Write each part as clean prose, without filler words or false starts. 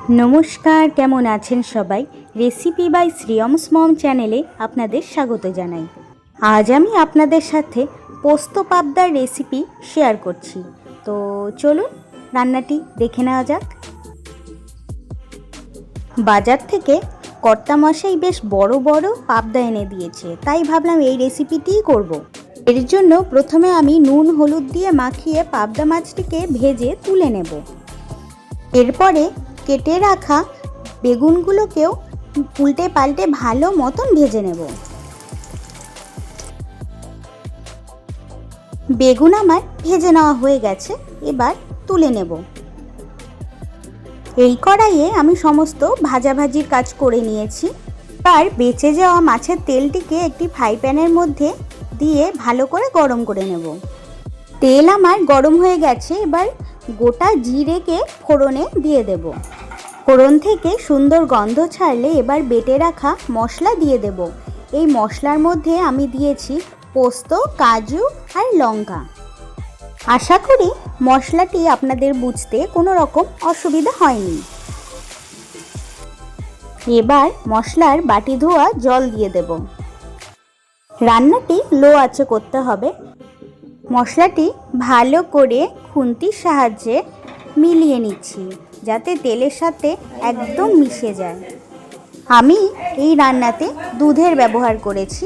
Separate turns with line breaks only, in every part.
नमस्कार, केमन आছেন सबाई। रेसिपि बाई श्रियम्स मम चैनेले आपनादेर स्वागत जानाई। आज आमी आपनादेर साथे पोस्तो पाबदार रेसिपि शेयर करछि। तो चलुन रान्नाटी देखे नेওয়া যাক। बाजार थेके कर्ता मशाई बेश बड़ो बड़ो पाबदा एने दिएছে, ताई भाबलाम এই রেসিপিটিই করব। এর জন্য প্রথমে আমি নুন হলুদ দিয়ে মাখিয়ে পাবদা মাছটিকে ভেজে তুলে নেব। এরপরে কেটে রাখা বেগুনগুলোকেও উল্টে পাল্টে ভালো মতন ভেজে নেব। বেগুন আমার ভেজে নেওয়া হয়ে গেছে, এবার তুলে নেব। এই কড়াইয়ে আমি সমস্ত ভাজাভাজির কাজ করে নিয়েছি। তার বেঁচে যাওয়া মাছের তেলটিকে একটি ফ্রাই প্যানের মধ্যে দিয়ে ভালো করে গরম করে নেব। তেল আমার গরম হয়ে গেছে, এবার গোটা জিরেকে ফোড়নে দিয়ে দেব। ফোড়ন থেকে সুন্দর গন্ধ ছাড়লে এবার বেটে রাখা মশলা দিয়ে দেব। এই মশলার মধ্যে আমি দিয়েছি পোস্ত, কাজু আর লঙ্কা। আশা করি মশলাটি আপনাদের বুঝতে কোনো রকম অসুবিধা হয়নি। এবার মশলার বাটি ধোয়া জল দিয়ে দেব। রান্নাটি লো আঁচে করতে হবে। মশলাটি ভালো করে খুন্তির সাহায্যে মিলিয়ে নিচ্ছি যাতে তেলের সাথে একদম মিশে যায়। আমি এই রান্নাতে দুধের ব্যবহার করেছি,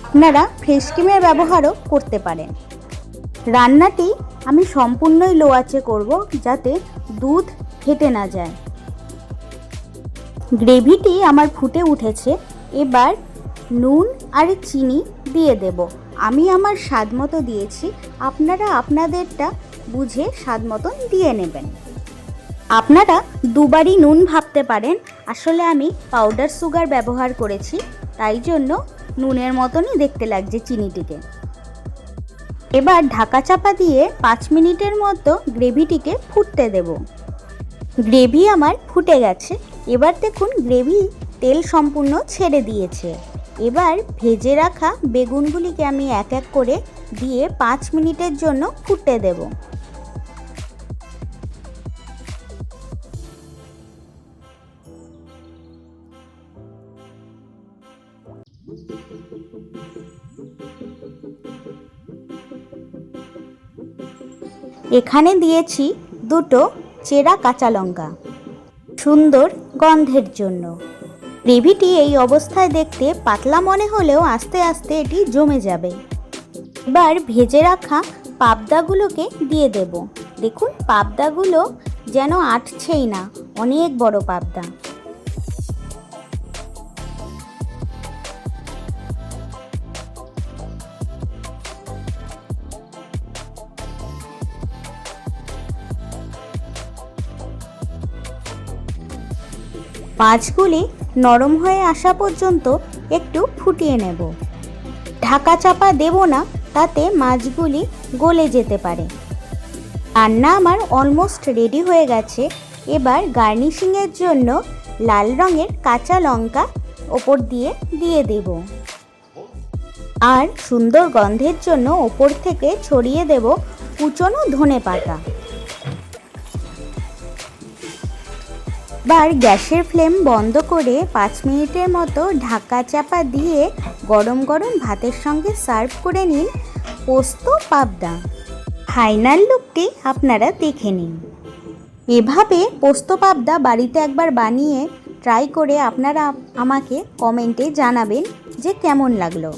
আপনারা ফ্রেশ ক্রিমের ব্যবহারও করতে পারেন। রান্নাটি আমি সম্পূর্ণই লো আঁচে করব যাতে দুধ ফেটে না যায়। গ্রেভিটি আমার ফুটে উঠেছে, এবার নুন আর চিনি দিয়ে দেব। আমি আমার স্বাদ মতো দিয়েছি, আপনারা আপনাদেরটা বুঝে স্বাদ মতন দিয়ে নেবেন। আপনারা দুবারই নুন ভাবতে পারেন, আসলে আমি পাউডার সুগার ব্যবহার করেছি, তাই জন্য নুনের মতনই দেখতে লাগছে চিনিটিকে। এবার ঢাকা চাপা দিয়ে 5 মিনিটের মতো গ্রেভিটিকে ফুটতে দেব। গ্রেভি আমার ফুটে গেছে, এবার দেখুন গ্রেভি তেল সম্পূর্ণ ছেড়ে দিয়েছে। এবার ভেজে রাখা বেগুনগুলিকে আমি এক এক করে দিয়ে 5 মিনিটের জন্য ফুটতে দেব। এখানে দিয়েছি দুটো চেরা কাঁচা লঙ্কা সুন্দর গন্ধের জন্য। গ্রেভিটি এই অবস্থায় দেখতে পাতলা মনে হলেও আস্তে আস্তে এটি জমে যাবে। এবার ভেজে রাখা পাবদাগুলোকে দিয়ে দেব। দেখুন পাবদাগুলো যেন আটছেই না, অনেক বড় পাবদা। মাছগুলি নরম হয়ে আসা পর্যন্ত একটু ফুটিয়ে নেব। ঢাকা চাপা দেব না, তাতে মাছগুলি গলে যেতে পারে। রান্না আমার অলমোস্ট রেডি হয়ে গেছে। এবার গার্নিশিংয়ের জন্য লাল রঙের কাঁচা লঙ্কা ওপর দিয়ে দেব আর সুন্দর গন্ধের জন্য ওপর থেকে ছড়িয়ে দেব কুচনো ধনেপাতা। এবার গ্যাসের ফ্লেম বন্ধ করে 5 মিনিটের মতো ঢাকা চাপা দিয়ে গরম গরম ভাতের সঙ্গে সার্ভ করে নিন পোস্ত পাবদা। ফাইনাল লুকটি আপনারা দেখে নিন। এভাবে পোস্ত পাবদা বাড়িতে একবার বানিয়ে ট্রাই করে আপনারা আমাকে কমেন্টে জানাবেন যে কেমন লাগলো।